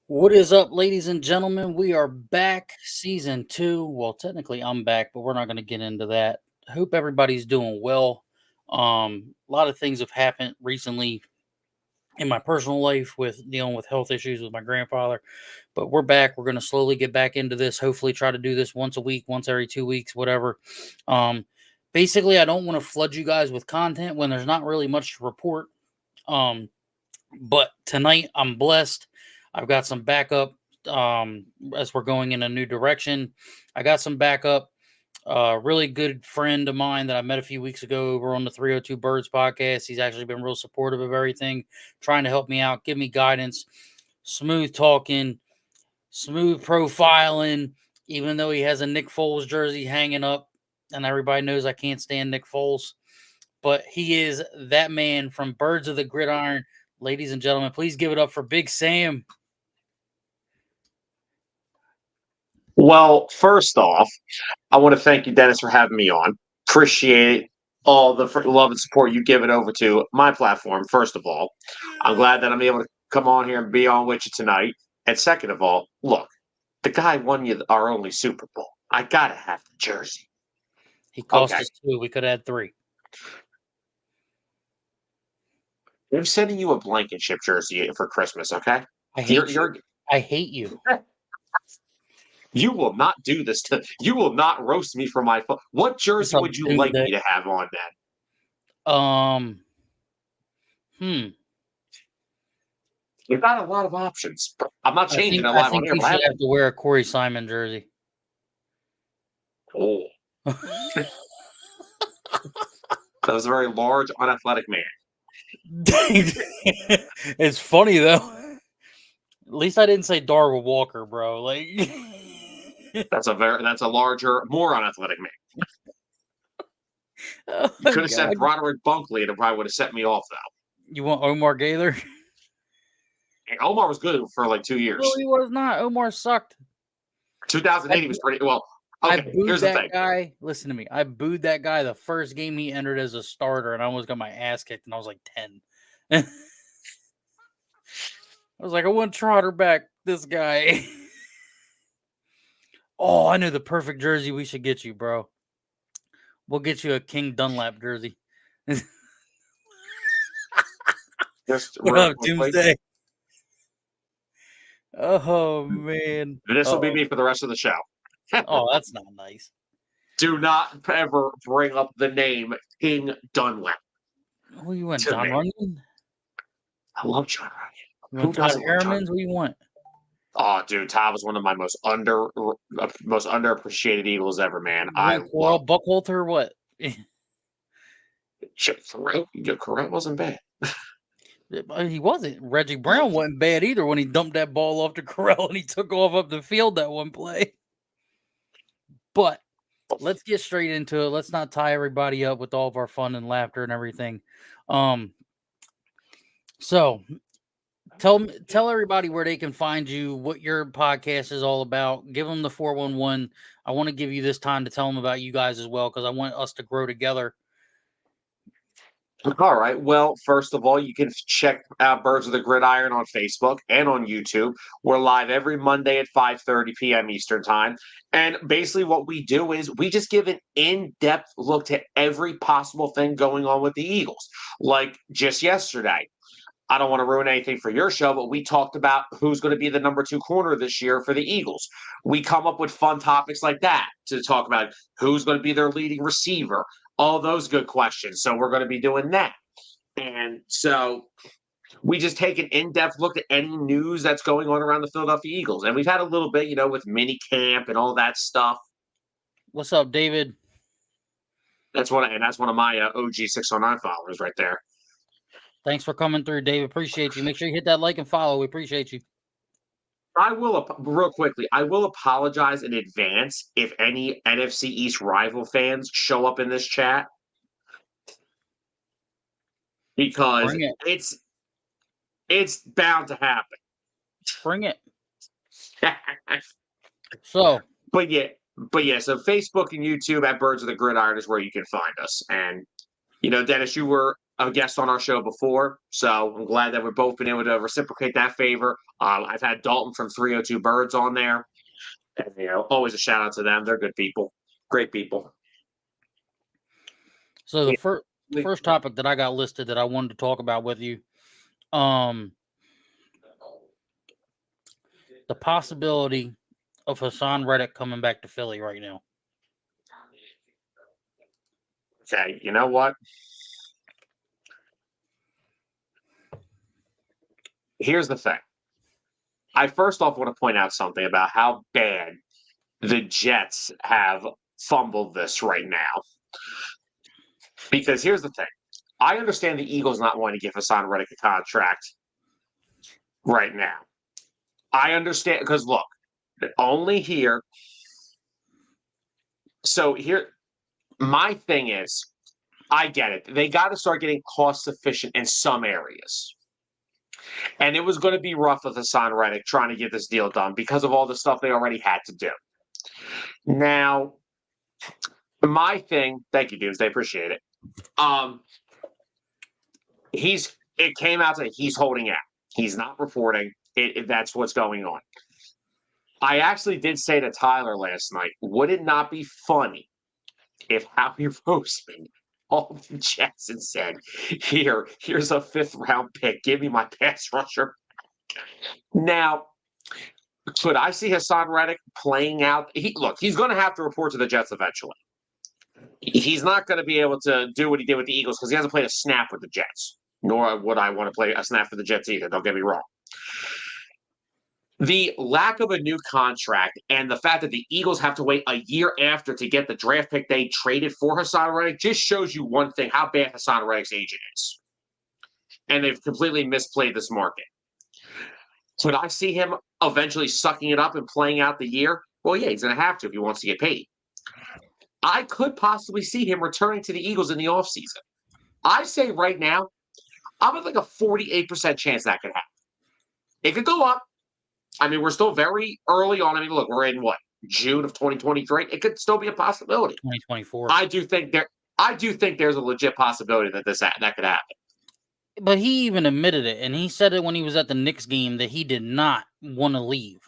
What is up, ladies and gentlemen? We are back, season two. Well, technically, I'm back, but we're not going to get into that. Hope everybody's doing well. A lot of things have happened recently in my personal life with dealing with health issues with my grandfather, but we're back. We're going to slowly get back into this. Hopefully, try to do this once a week, once every 2 weeks, whatever. Um, Basically, I don't want to flood you guys with content when there's not really much to report. Um, but tonight I'm blessed. I've got some backup as we're going in a new direction. I got some backup. Really good friend of mine that I met a few weeks ago over on the 302 Birds podcast. He's actually been real supportive of everything, trying to help me out, give me guidance, smooth talking, smooth profiling, even though he has a Nick Foles jersey hanging up, and everybody knows I can't stand Nick Foles, but he is that man from Birds of the Gridiron. Ladies and gentlemen, please give it up for Big Sam. Well, first off, I want to thank you, Dennis, for having me on. Appreciate all the love and support you give it over to my platform, first of all. I'm glad that I'm able to come on here and be on with you tonight. And second of all, look, the guy won you our only Super Bowl. I got to have the jersey. He cost Okay. us two. We could have had three. I'm sending you a Blankenship jersey for Christmas, okay? I hate you. I hate you. You will not do this to you will not roast me for my phone. What It's jersey a would you like doomsday. me to have on then? Um. Hmm. You've got a lot of options. I'm not I changing think a I lot on think here, you but I should have. have to wear a Corey Simon jersey. Oh, that was a very large, unathletic man. It's funny though. At least I didn't say Darwin Walker, bro. Like That's a larger, more unathletic man. oh You my could have said god. Broderick Bunkley, and it probably would have set me off though. You want Omar Gaylor? And Omar was good for like 2 No, years. he was not. Omar sucked. 2008, he was pretty well. I Okay, booed here's the that thing. guy. Listen to me. I booed that guy the first game he entered as a starter, and I almost got my ass kicked, and I was like 10. I was like, I want Trotter back. This guy. Oh, I knew the perfect jersey we should get you, bro. We'll get you a King Dunlap jersey. Just What real up, quickly, Doomsday? Oh man. this will be Oh, me for the rest of the show. oh, that's not nice. Do not ever bring up the name King Dunlap Who you want, to John me. Runyon? I love John Ryan. You Who want Todd doesn't love John? Harriman's? What do you want? Oh, dude, Todd was one of my most underappreciated Eagles ever, man. You I want love Coral Buckholter or what? Chip Corral wasn't bad. He wasn't. Reggie Brown wasn't bad either when he dumped that ball off to Corral and he took off up the field that one play. But let's get straight into it. Let's not tie everybody up with all of our fun and laughter and everything. So tell everybody where they can find you, what your podcast is all about. Give them the 411. I want to give you this time to tell them about you guys as well because I want us to grow together. All right. Well, first of all, you can check out Birds of the Gridiron on Facebook and on YouTube. We're live every Monday at 5:30 p.m. Eastern Time. And basically what we do is we just give an in-depth look to every possible thing going on with the Eagles. Like just yesterday, I don't want to ruin anything for your show, but we talked about who's going to be the number 2 corner this year for the Eagles. We come up with fun topics like that to talk about who's going to be their leading receiver, all those good questions. So we're going to be doing that. And so we just take an in-depth look at any news that's going on around the Philadelphia Eagles. And we've had a little bit, with mini camp and all that stuff. What's up, David? That's one of my OG 609 followers right there. Thanks for coming through, Dave. Appreciate you. Make sure you hit that like and follow. We appreciate you. I will, real quickly, I will apologize in advance if any NFC East rival fans show up in this chat because Bring it. it's bound to happen. Bring it. So, but yeah, so Facebook and YouTube at Birds of the Gridiron is where you can find us. And Dennis, you were a guest on our show before, so I'm glad that we've both been able to reciprocate that favor. I've had Dalton from 302 Birds on there, and always a shout out to them. They're good people, great people. So the first topic that I got listed that I wanted to talk about with you, the possibility of Hassan Reddick coming back to Philly right now. Okay, you know what? Here's the thing. I first off want to point out something about how bad the Jets have fumbled this right now. Because here's the thing. I understand the Eagles not wanting to give Hassan Reddick a contract right now. I understand because look, only here. So here, my thing is, I get it. They got to start getting cost efficient in some areas. And it was going to be rough with Hassan Reddick trying to get this deal done because of all the stuff they already had to do. Now, my thing, thank you, dudes. They appreciate it. It came out that he's holding out. He's not reporting. That's what's going on. I actually did say to Tyler last night, would it not be funny if Howie Roseman called the Jets and said, here's a 5th round pick. Give me my pass rusher. Now, could I see Hassan Reddick playing out? He's going to have to report to the Jets eventually. He's not going to be able to do what he did with the Eagles because he hasn't played a snap with the Jets, nor would I want to play a snap for the Jets either. Don't get me wrong. The lack of a new contract and the fact that the Eagles have to wait a year after to get the draft pick they traded for Hassan Reddick just shows you one thing, how bad Hassan Reddick's agent is. And they've completely misplayed this market. Could I see him eventually sucking it up and playing out the year? Well, yeah, he's going to have to if he wants to get paid. I could possibly see him returning to the Eagles in the offseason. I say right now, I'm at like a 48% chance that could happen. It could go up. I mean, we're still very early on. I mean, look, we're in what, June of 2023? It could still be a possibility. 2024. I do think there's a legit possibility that that could happen. But he even admitted it, and he said it when he was at the Knicks game that he did not want to leave.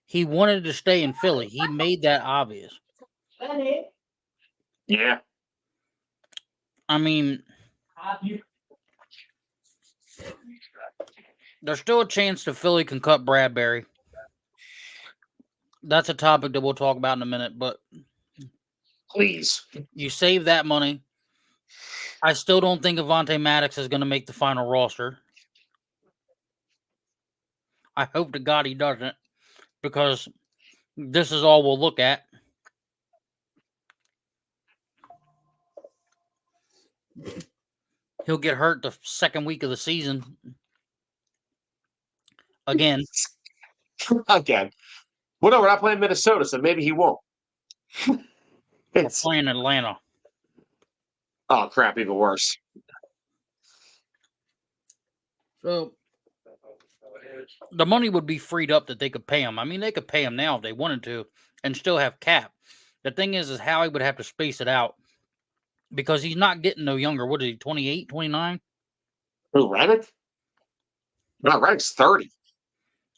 He wanted to stay in Philly. He made that obvious. Yeah. I mean, there's still a chance that Philly can cut Bradberry. That's a topic that we'll talk about in a minute, but please, you save that money. I still don't think Avonte Maddox is going to make the final roster. I hope to God he doesn't, because this is all we'll look at. He'll get hurt the second week of the season. Again. Again. Well, no, we're not playing Minnesota, so maybe he won't. We're playing Atlanta. Oh, crap, even worse. So, the money would be freed up that they could pay him. I mean, they could pay him now if they wanted to and still have cap. The thing is Howie would have to space it out because he's not getting no younger. What is he, 28, 29? Who, Reddick? No, Reddick's 30.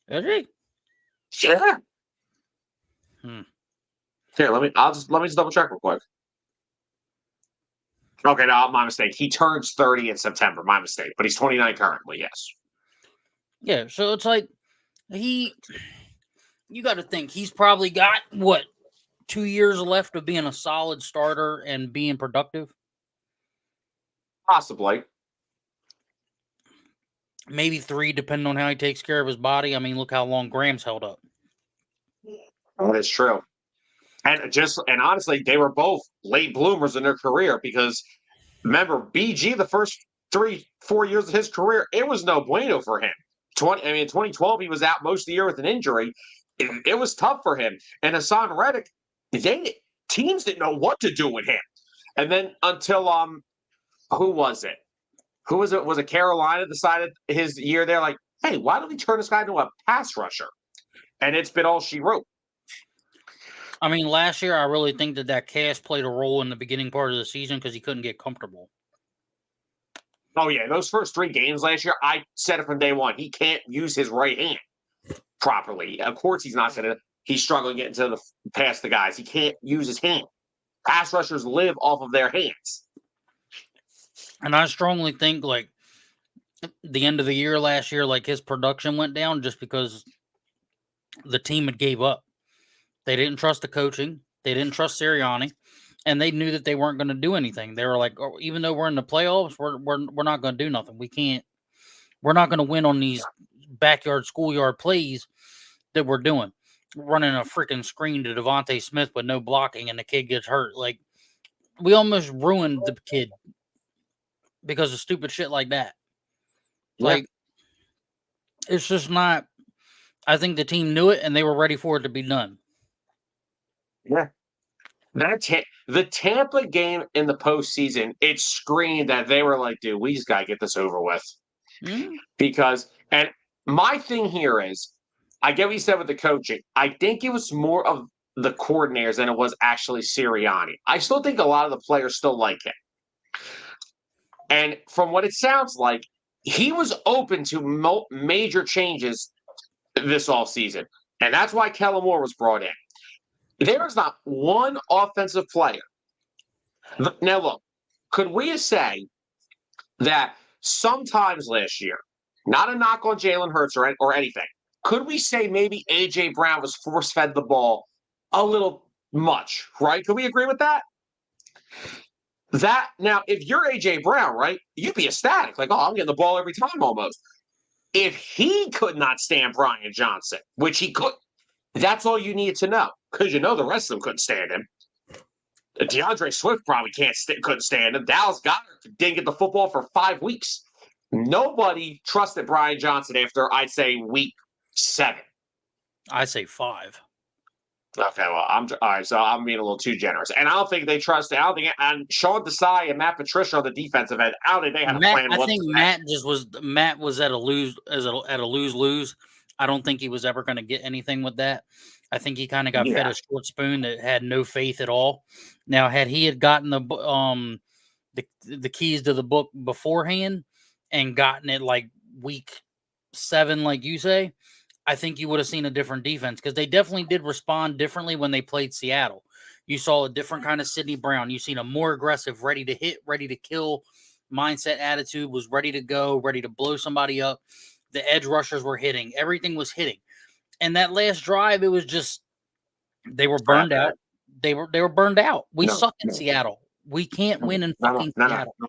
Is he? Yeah. Here, let me just double check real quick. Okay, no, my mistake. He turns 30 in September. My mistake. But he's 29 currently, yes. Yeah, so it's like you got to think he's probably got, 2 years left of being a solid starter and being productive? Possibly. Maybe 3, depending on how he takes care of his body. I mean, look how long Graham's held up. That is true. And honestly, they were both late bloomers in their career because remember, BG, the first 3-4 years of his career, it was no bueno for him. In 2012, he was out most of the year with an injury. It was tough for him. And Hassan Reddick, teams didn't know what to do with him. And then until who was it? Who was it? Was it Carolina decided his year there, like, hey, why don't we turn this guy into a pass rusher? And it's been all she wrote. I mean, last year I really think that cast played a role in the beginning part of the season because he couldn't get comfortable. Oh yeah, those first 3 games last year, I said it from day one. He can't use his right hand properly. Of course, he's not going to. He's struggling getting to the past the guys. He can't use his hand. Pass rushers live off of their hands. And I strongly think like the end of the year last year, like his production went down just because the team had gave up. They didn't trust the coaching. They didn't trust Sirianni, and they knew that they weren't going to do anything. They were like, oh, even though we're in the playoffs, we're not going to do nothing. We can't. We're not going to win on these backyard schoolyard plays that we're doing. Running a freaking screen to Devontae Smith with no blocking, and the kid gets hurt. Like we almost ruined the kid because of stupid shit like that. Yeah. Like it's just not. I think the team knew it and they were ready for it to be done. Yeah. The Tampa game in the postseason, it screamed that they were like, dude, we just got to get this over with. Mm-hmm. Because, and my thing here is, I get what you said with the coaching. I think it was more of the coordinators than it was actually Sirianni. I still think a lot of the players still like him. And from what it sounds like, he was open to major changes this offseason. And that's why Kellen Moore was brought in. There is not one offensive player. Now, look, could we say that sometimes last year, not a knock on Jalen Hurts or anything, could we say maybe A.J. Brown was force-fed the ball a little much, right? Could we agree with that? Now, if you're A.J. Brown, right, you'd be ecstatic. Like, oh, I'm getting the ball every time almost. If he could not stand Brian Johnson, which he could, that's all you needed to know, because you know the rest of them couldn't stand him. DeAndre Swift probably couldn't stand him. Dallas Goedert didn't get the football for 5 weeks. Nobody trusted Brian Johnson after, I'd say, week 7. I say 5. Okay, well, all right. So I'm being a little too generous, and I don't think they trusted. I don't think and Sean Desai and Matt Patricia on the defensive end. I don't think they had a plan. I think Matt was at a lose. I don't think he was ever going to get anything with that. I think he kind of got fed a short spoon that had no faith at all. Now, had he gotten the keys to the book beforehand and gotten it like week 7, like you say, I think you would have seen a different defense because they definitely did respond differently when they played Seattle. You saw a different kind of Sidney Brown. You seen a more aggressive, ready to hit, ready to kill mindset, attitude, was ready to go, ready to blow somebody up. The edge rushers were hitting. Everything was hitting. And that last drive, it was just they were burned out. They were burned out. We suck in Seattle. We can't win in fucking Seattle. No.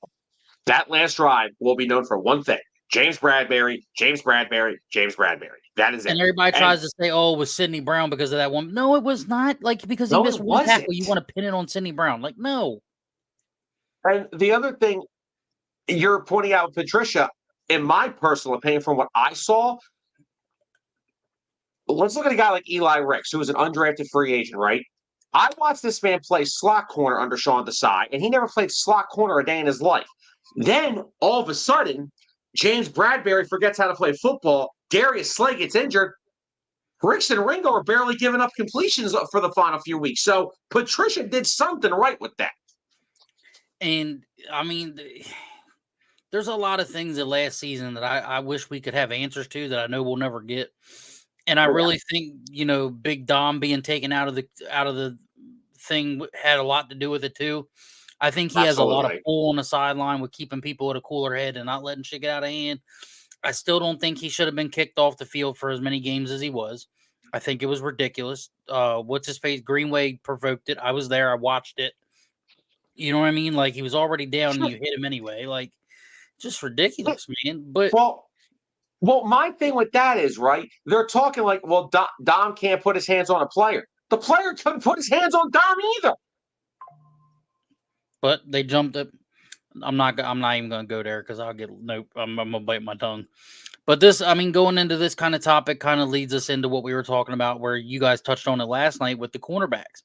That last drive will be known for one thing. James Bradberry. That is it. And everybody tries to say, oh, it was Sidney Brown because of that one. No, it was not. Like, because he missed one tackle, you want to pin it on Sidney Brown. Like, no. And the other thing you're pointing out, Patricia, in my personal opinion, from what I saw, let's look at a guy like Eli Ricks, who was an undrafted free agent, right? I watched this man play slot corner under Sean Desai, and he never played slot corner a day in his life. Then, all of a sudden, James Bradberry forgets how to play football. Darius Slay gets injured. Ricks and Ringo are barely giving up completions for the final few weeks. So Patricia did something right with that. And, I mean, there's a lot of things that last season that I wish we could have answers to that I know we'll never get. And I really think, Big Dom being taken out of the thing had a lot to do with it too. I think he has a lot of pull on the sideline with keeping people at a cooler head and not letting shit get out of hand. I still don't think he should have been kicked off the field for as many games as he was. I think it was ridiculous. What's his face? Greenway provoked it. I was there. I watched it. You know what I mean? Like he was already down and you hit him anyway. Like just ridiculous, man. But well, my thing with that is, right, they're talking like, well, Dom can't put his hands on a player. The player couldn't put his hands on Dom either. But they jumped it. I'm not even going to go there because I'm going to bite my tongue. But going into this kind of topic kind of leads us into what we were talking about where you guys touched on it last night with the cornerbacks.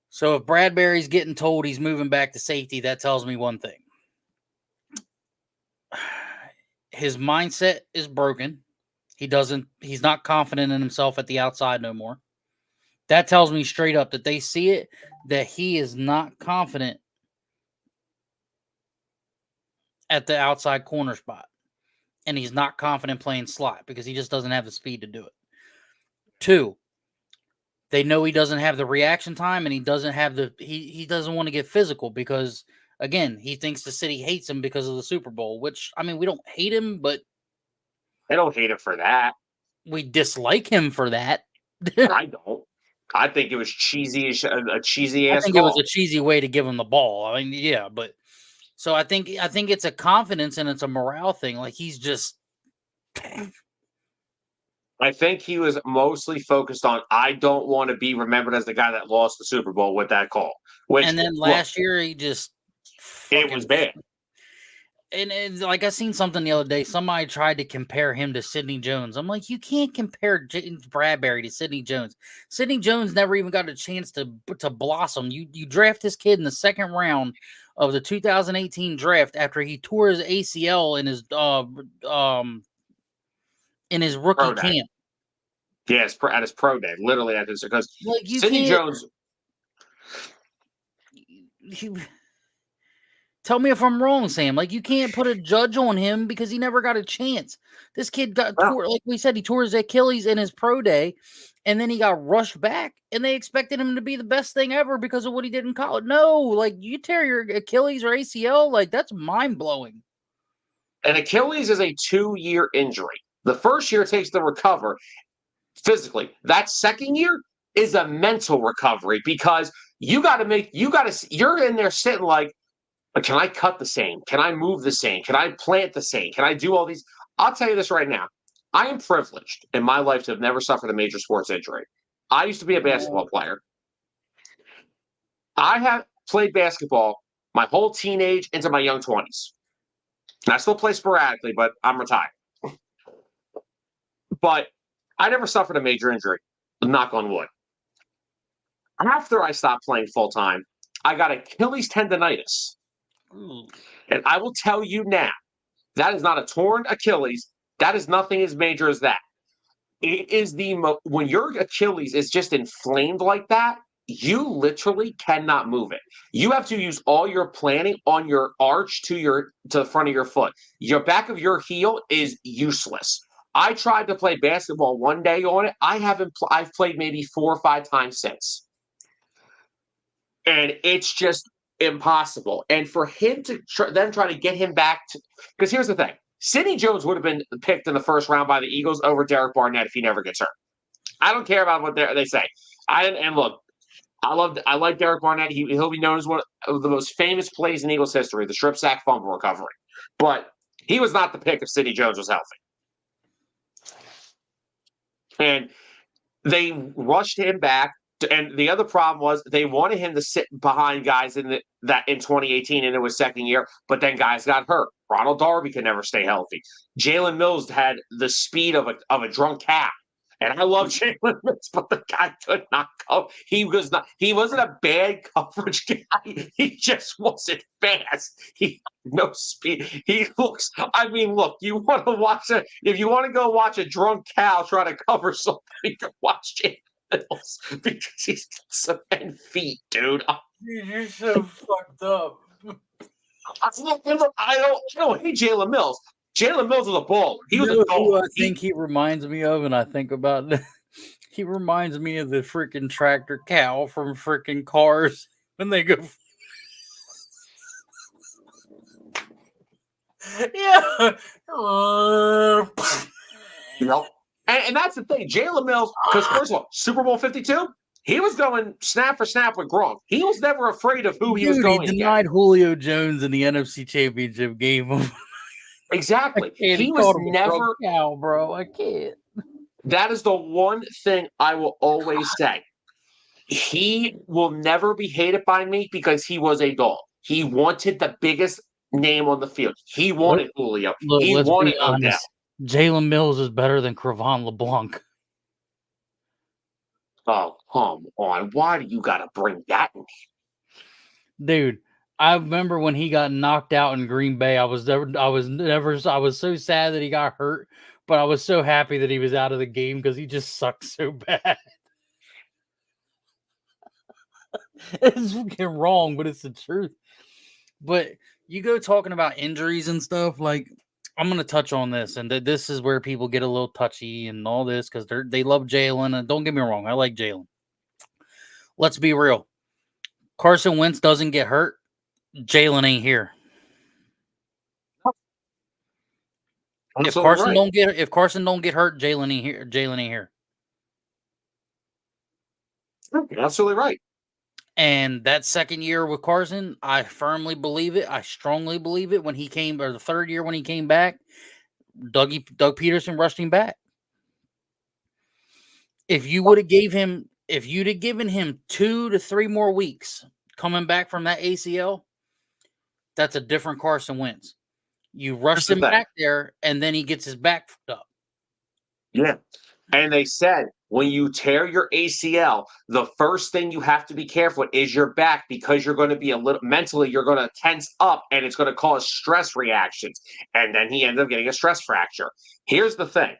So if Bradberry's getting told he's moving back to safety, that tells me one thing. His mindset is broken. He's not confident in himself at the outside no more. That tells me straight up that they see it, that he is not confident at the outside corner spot. And he's not confident playing slot because he just doesn't have the speed to do it. 2, they know he doesn't have the reaction time, and he doesn't have he doesn't want to get physical because, again, he thinks the city hates him because of the Super Bowl, which, I mean, we don't hate him, but I don't hate him for that. we dislike him for that. I don't. I think it was a cheesy I ass think it was call. a cheesy way to give him the ball. I mean, yeah, but so I think it's a confidence and it's a morale thing. Like, he's just I think he was mostly focused on I don't want to be remembered as the guy that lost the Super Bowl with that call. Which, and then look, last year he just it was bad. And like, I seen something the other day. Somebody tried to compare him to Sidney Jones. I'm like, you can't compare James Bradberry to Sidney Jones. Sidney Jones never even got a chance to blossom. You draft this kid in the second round of the 2018 draft after he tore his ACL in his rookie Pro day. camp. Yes, at his pro day, literally at his, because Like, you Sidney can't. Jones. Tell me if I'm wrong, Sam. Like, you can't put a judge on him because he never got a chance. This kid got tore, like we said, he tore his Achilles in his pro day, and then he got rushed back, and they expected him to be the best thing ever because of what he did in college. No, like, you tear your Achilles or ACL, like, that's mind-blowing. An Achilles is a 2-year injury. The first year takes to recover physically. That second year is a mental recovery because you're in there sitting like, can I cut the same? Can I move the same? Can I plant the same? Can I do all these? I'll tell you this right now. I am privileged in my life to have never suffered a major sports injury. I used to be a basketball player. I have played basketball my whole teenage into my young 20s. And I still play sporadically, but I'm retired. But I never suffered a major injury, knock on wood. After I stopped playing full time, I got Achilles tendonitis. And I will tell you now, that is not a torn Achilles. That is nothing as major as that. It is when your Achilles is just inflamed like that, you literally cannot move it. You have to use all your planning on your arch to the front of your foot. Your back of your heel is useless. I tried to play basketball one day on it. I've played maybe 4 or 5 times since. And it's just impossible. And for him to then try to get him back to, because here's the thing. Sidney Jones would have been picked in the first round by the Eagles over Derek Barnett if he never gets hurt. I don't care about what they say. And look, I like Derek Barnett. He'll be known as one of the most famous plays in Eagles history, the strip sack fumble recovery. But he was not the pick if Sidney Jones was healthy. And they rushed him back. And the other problem was they wanted him to sit behind guys in 2018 into his second year, but then guys got hurt. Ronald Darby could never stay healthy. Jalen Mills had the speed of a drunk cat. And I love Jalen Mills, but the guy could not go. He wasn't a bad coverage guy. He just wasn't fast. He had no speed. Look, you want to watch if you want to go watch a drunk cow try to cover something, you can watch Jalen Mills because he's got some 10 feet, dude. Dude, you're so fucked up. I don't hate Jalen Mills. Jalen Mills was a baller. He was a dog. I think he reminds me of, and I think about he reminds me of the freaking tractor cow from freaking Cars when they go. Yeah. And that's the thing. Jalen Mills, because first of all, Super Bowl 52, he was going snap for snap with Gronk. He was never afraid of who he was going He denied Julio Jones in the NFC Championship game. Exactly. He was never cow, bro. I can't. That is the one thing I will always say. He will never be hated by me because he was a dog. He wanted the biggest name on the field. He wanted Julio. He wanted Odell. Jalen Mills is better than Crevan LeBlanc. Oh, come on. Why do you got to bring that in? Dude, I remember when he got knocked out in Green Bay. I was so sad that he got hurt, but I was so happy that he was out of the game because he just sucked so bad. It's fucking wrong, but it's the truth. But you go talking about injuries and stuff, like I'm gonna touch on this, and this is where people get a little touchy and all this because they love Jalen. And don't get me wrong, I like Jalen. Let's be real. Carson Wentz doesn't get hurt, Jalen ain't here. Absolutely right. If Carson don't get hurt, Jalen ain't here. Jalen ain't here. Absolutely right. And that second year with Carson, I firmly believe it. I strongly believe it. When he came, or the third year when he came back, Doug Peterson rushed him back. If you would have if you'd have given him 2 to 3 more weeks coming back from that ACL, that's a different Carson Wentz. You Here's rushed the him thing. back there, and then he gets his back fucked up. Yeah. And they said when you tear your ACL, the first thing you have to be careful with is your back because you're going to be a little mentally, you're going to tense up and it's going to cause stress reactions. And then he ended up getting a stress fracture. Here's the thing.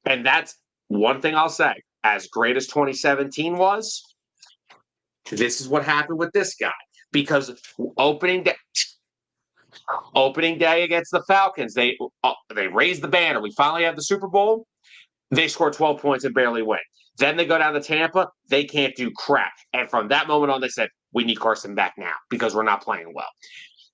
And that's one thing I'll say. As great as 2017 was, this is what happened with this guy. Because opening day, opening day against the Falcons, they raised the banner. We finally have the Super Bowl. They score 12 points and barely win. Then they go down to Tampa. They can't do crap. And from that moment on, they said, we need Carson back now because we're not playing well.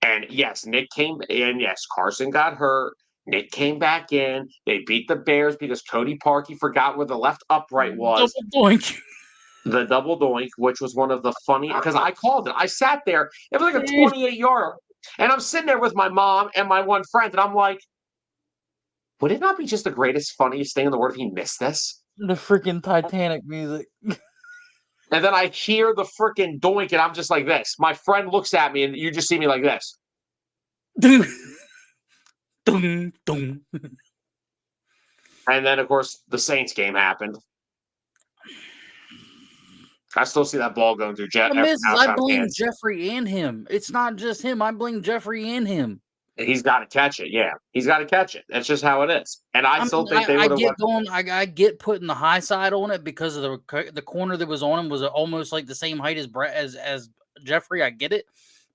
And yes, Nick came in. Yes, Carson got hurt. Nick came back in. They beat the Bears because Cody Parkey forgot where the left upright was. Double doink. The double doink, which was one of the funny, because I called it. I sat there. It was like a 28-yarder. And I'm sitting there with my mom and my one friend, and I'm like, would it not be just the greatest, funniest thing in the world if he missed this? The freaking Titanic music. And then I hear the freaking doink, and I'm just like this. My friend looks at me, and you just see me like this. Dude. Dun, dun. And then, of course, the Saints game happened. I still see that ball going through I blame hands. Jeffrey and him. It's not just him. I blame Jeffrey and him. He's got to catch it. Yeah, he's got to catch it. That's just how it is. And I still think they would have won. I get putting the high side on it because of the corner that was on him was almost like the same height as Jeffrey. I get it,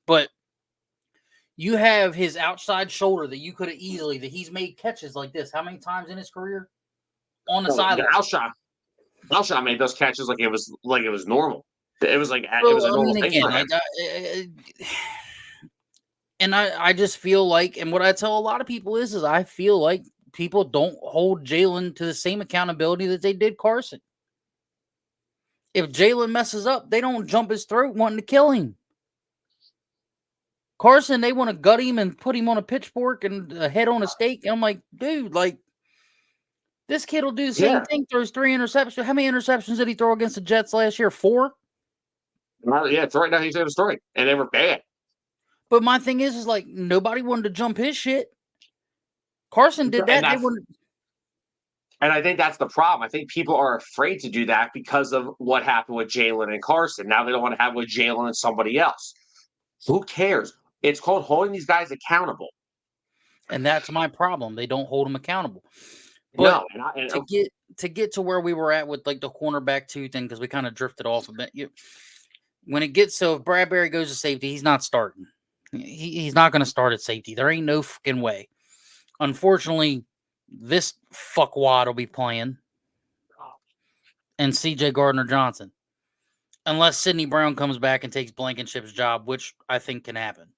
but you have his outside shoulder that you could have easily that he's made catches like this. How many times in his career on the sideline? Alshon made those catches like it was normal. It was like it was a normal thing for him. And I just feel like, and what I tell a lot of people is I feel like people don't hold Jalen to the same accountability that they did Carson. If Jalen messes up, they don't jump his throat wanting to kill him. Carson, they want to gut him and put him on a pitchfork and a head on a stake. And I'm like, dude, like, this kid will do the same thing, throws 3 interceptions. How many interceptions did he throw against the Jets last year? 4? Yeah, it's right now he's in the story. And they were bad. But my thing is like nobody wanted to jump his shit. Carson did that. And I think that's the problem. I think people are afraid to do that because of what happened with Jalen and Carson. Now they don't want to have with Jalen and somebody else. Who cares? It's called holding these guys accountable. And that's my problem. They don't hold them accountable. But to get to where we were at with like the cornerback 2 thing, because we kind of drifted off a bit. When it gets so if Bradberry goes to safety, he's not starting. He's not going to start at safety. There ain't no fucking way. Unfortunately, this fuckwad will be playing, and C.J. Gardner-Johnson, unless Sidney Brown comes back and takes Blankenship's job, which I think can happen.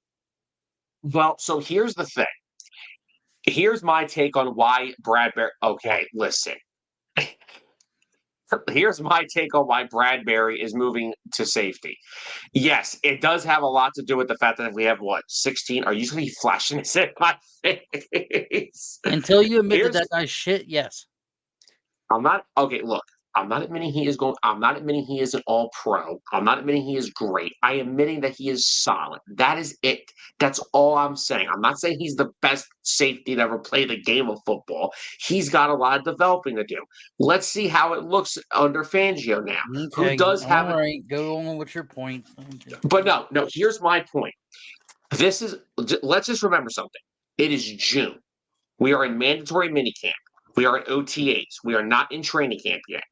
Well, so here's the thing. Here's my take on why Bradberry. Okay, listen. Here's my take on why Bradberry is moving to safety. Yes, it does have a lot to do with the fact that we have 16. Are you going to be flashing this in my face? Until you admit that guy's shit, yes. I'm not okay. Look, I'm not admitting he is going. I'm not admitting he is an all-pro. I'm not admitting he is great. I am admitting that he is solid. That is it. That's all I'm saying. I'm not saying he's the best safety to ever play the game of football. He's got a lot of developing to do. Let's see how it looks under Fangio now. Okay, who does have all right? Go on with your point. But no. Here's my point. Let's just remember something. It is June. We are in mandatory minicamp. We are at OTAs. We are not in training camp yet.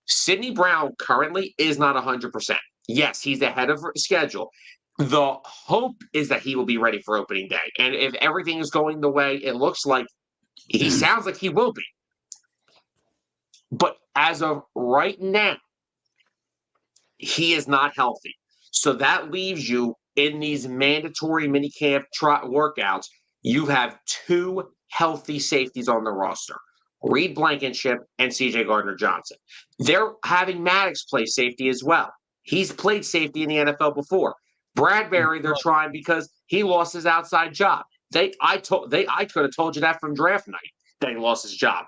Sidney Brown currently is not 100%. Yes, he's ahead of schedule. The hope is that he will be ready for opening day. And if everything is going the way it looks like, he sounds like he will be. But as of right now, he is not healthy. So that leaves you in these mandatory minicamp workouts. You have two healthy safeties on the roster, Reed Blankenship and CJ Gardner Johnson. They're having Maddox play safety as well. He's played safety in the NFL before. Bradberry, they're trying because he lost his outside job. I could have told you that from draft night that he lost his job.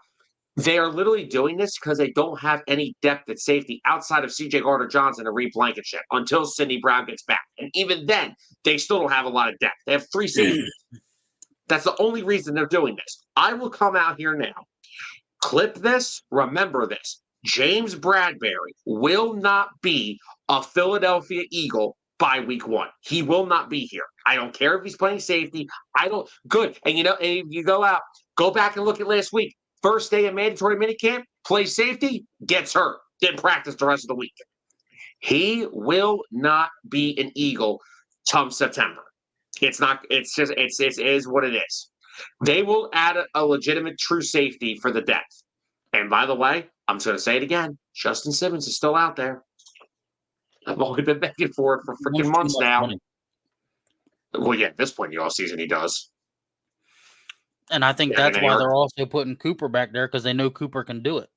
They are literally doing this because they don't have any depth at safety outside of CJ Gardner Johnson and Reed Blankenship until Sidney Brown gets back. And even then, they still don't have a lot of depth. They have three safeties. That's the only reason they're doing this. I will come out here now, clip this, remember this. James Bradberry will not be a Philadelphia Eagle by week 1. He will not be here. I don't care if he's playing safety. I don't. Good. And and if you go back and look at last week. First day of mandatory minicamp, plays safety, gets hurt, didn't practice the rest of the week. He will not be an Eagle come September. It's not. It's just. It is what it is. They will add a legitimate true safety for the depth. And by the way, I'm just going to say it again. Justin Simmons is still out there. I've only been begging for it for freaking months now. Money. Well, yeah, at this point in the offseason, he does. And I think that's why they're also putting Cooper back there because they know Cooper can do it.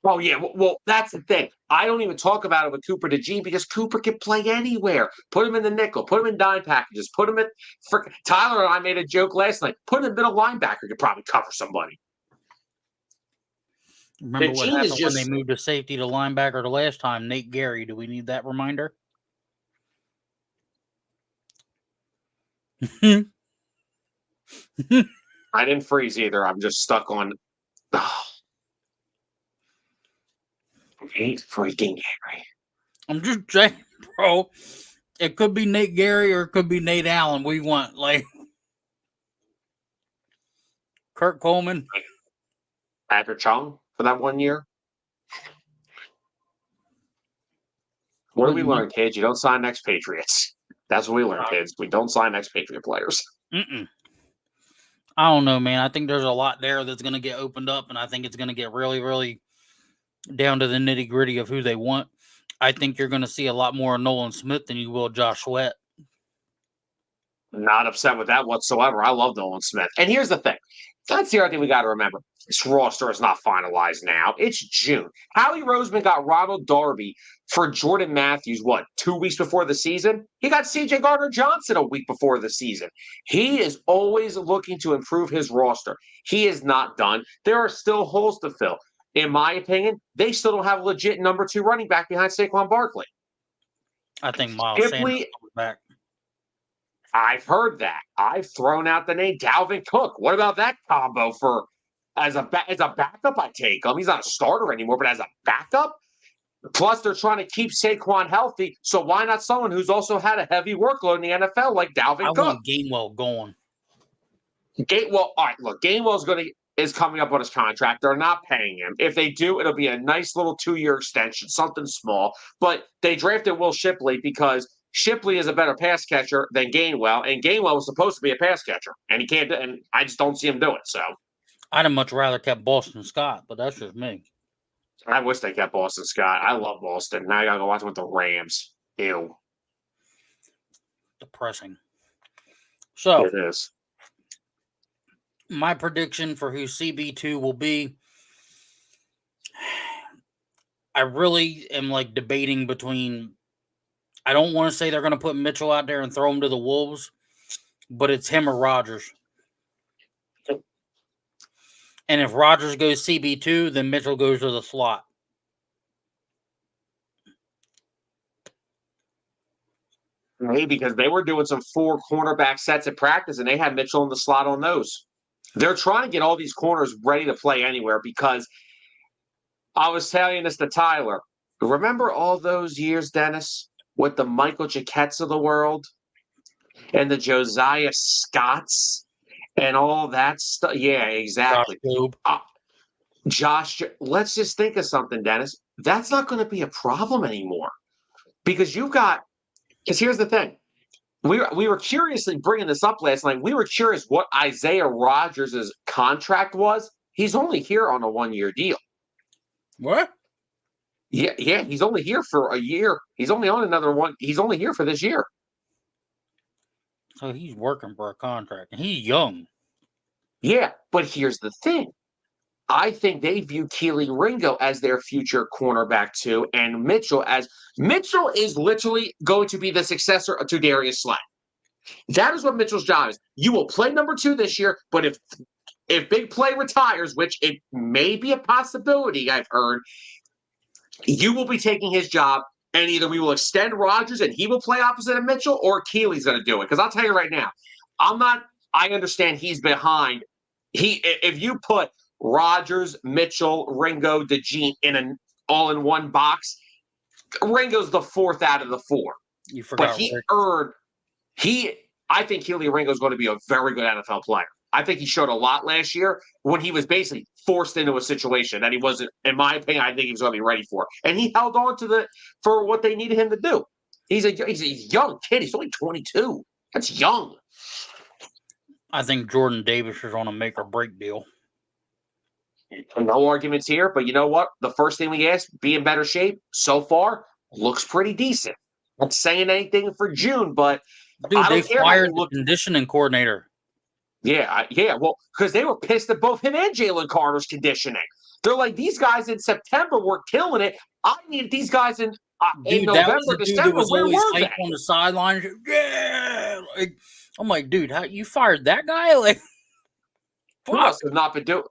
Oh, yeah. Well, that's the thing. I don't even talk about it with Cooper DeJean because Cooper can play anywhere. Put him in the nickel. Put him in dime packages. Put him in – Tyler and I made a joke last night. Put him in middle linebacker. Could probably cover somebody. Remember what happened when they moved to safety to linebacker the last time? Nate Gary. Do we need that reminder? I didn't freeze either. I'm just stuck on Nate freaking Gary. I'm just saying, bro. It could be Nate Gary or it could be Nate Allen. We want Kurt Coleman, Patrick Chung for that 1 year. What do we learn, kids? You don't sign ex-Patriots. That's what we learn, kids. We don't sign ex-Patriot players. I don't know, man. I think there's a lot there that's going to get opened up, and I think it's going to get really, really down to the nitty-gritty of who they want. I think you're going to see a lot more of Nolan Smith than you will Josh Sweat. Not upset with that whatsoever. I love Nolan Smith. And here's the thing. That's the other thing we got to remember. This roster is not finalized now. It's June. Howie Roseman got Ronald Darby for Jordan Matthews, 2 weeks before the season? He got CJ Gardner Johnson a week before the season. He is always looking to improve his roster. He is not done. There are still holes to fill. In my opinion, they still don't have a legit number 2 running back behind Saquon Barkley. I think Miles Sanders comes back. I've heard that. I've thrown out the name Dalvin Cook. What about that combo for as a backup? I take him. He's not a starter anymore, but as a backup. Plus, they're trying to keep Saquon healthy. So why not someone who's also had a heavy workload in the NFL like Dalvin Cook? I want Gainwell going. All right. Look, Gainwell's is coming up on his contract. They're not paying him. If they do, it'll be a nice little 2-year extension, something small. But they drafted Will Shipley because Shipley is a better pass catcher than Gainwell, and Gainwell was supposed to be a pass catcher, and he can't do it, and I just don't see him do it. So I'd have much rather kept Boston Scott, but that's just me. I wish they kept Boston Scott. I love Boston. Now I gotta go watch him with the Rams. Ew. Depressing. So it is. My prediction for who CB2 will be, I really am debating between. I don't want to say they're going to put Mitchell out there and throw him to the Wolves, but it's him or Rodgers. And if Rodgers goes CB2, then Mitchell goes to the slot. Maybe because they were doing some 4 cornerback sets at practice, and they had Mitchell in the slot on those. They're trying to get all these corners ready to play anywhere because I was telling this to Tyler. Remember all those years, Dennis, with the Michael Jacquets of the world and the Josiah Scotts and all that stuff? Yeah, exactly. Josh, let's just think of something, Dennis. That's not going to be a problem anymore. Because here's the thing. We were curiously bringing this up last night. We were curious what Isaiah Rodgers' contract was. He's only here on a 1-year deal. What? Yeah, he's only here for a year. He's only on another one. He's only here for this year. So he's working for a contract, and he's young. Yeah, but here's the thing. I think they view Keely Ringo as their future cornerback too, and Mitchell is literally going to be the successor to Darius Slay. That is what Mitchell's job is. You will play number 2 this year, but if Big Play retires, which it may be a possibility, I've heard, you will be taking his job, and either we will extend Rodgers and he will play opposite of Mitchell, or Keely's going to do it. Because I'll tell you right now, I understand he's behind. If you put Rodgers, Mitchell, Ringo, DeJean in an all-in-one box, Ringo's the 4th out of the 4. You forgot. But I think Keely Ringo is going to be a very good NFL player. I think he showed a lot last year when he was basically forced into a situation that he wasn't, in my opinion, I think he was going to be ready for. And he held on for what they needed him to do. He's a young kid. He's only 22. That's young. I think Jordan Davis is on a make or break deal. No arguments here, but you know what? The first thing we asked, be in better shape. So far, looks pretty decent. Not saying anything for June, but dude, they fired the conditioning coordinator. Yeah. Well, because they were pissed at both him and Jalen Carter's conditioning. They're like, these guys in September were killing it. I needed these guys in November, December. Where were they? On the sidelines. Yeah. I'm like, dude, how you fired that guy? Like, who else have not been doing?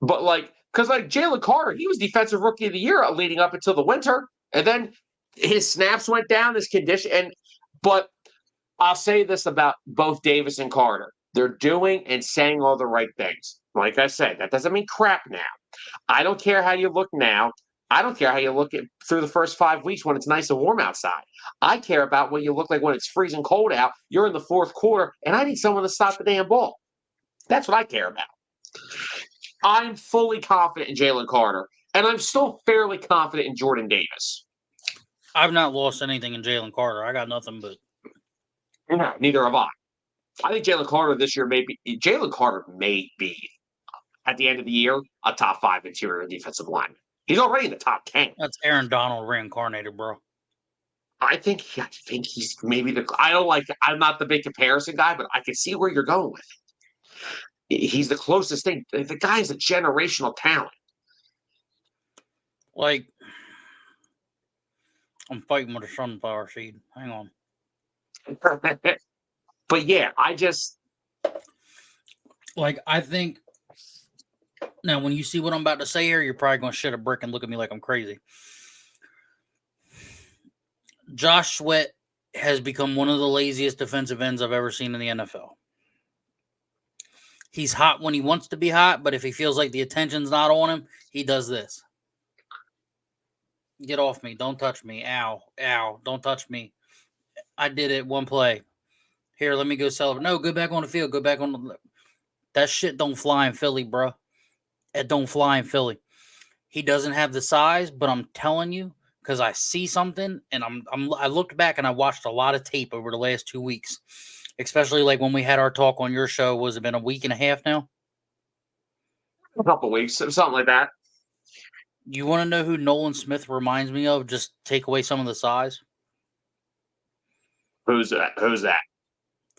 But because Jalen Carter, he was defensive rookie of the year leading up until the winter, and then his snaps went down, his condition. But I'll say this about both Davis and Carter. They're doing and saying all the right things. Like I said, that doesn't mean crap now. I don't care how you look now. I don't care how you look through the first 5 weeks when it's nice and warm outside. I care about what you look like when it's freezing cold out. You're in the 4th quarter, and I need someone to stop the damn ball. That's what I care about. I'm fully confident in Jalen Carter, and I'm still fairly confident in Jordan Davis. I've not lost anything in Jalen Carter. I got nothing but. No, neither have I. I think Jalen Carter may be at the end of the year a top 5 interior defensive lineman. He's already in the top 10. That's Aaron Donald reincarnated, bro. I think he's maybe I'm not the big comparison guy, but I can see where you're going with it. He's the closest thing. The guy is a generational talent. Like, I'm fighting with a sunflower seed. Hang on. But yeah, I think now when you see what I'm about to say here, you're probably going to shit a brick and look at me like I'm crazy. Josh Sweat has become one of the laziest defensive ends I've ever seen in the NFL. He's hot when he wants to be hot, but if he feels like the attention's not on him, he does this. Get off me. Don't touch me. Ow. Ow. Don't touch me. I did it one play. Here, let me go celebrate. No, go back on the field. Go back on the... That shit don't fly in Philly, bro. It don't fly in Philly. He doesn't have the size, but I'm telling you, because I see something, and I looked back and I watched a lot of tape over the last 2 weeks, especially like when we had our talk on your show. Was it been a week and a half now? A couple weeks, something like that. You want to know who Nolan Smith reminds me of? Just take away some of the size. Who's that?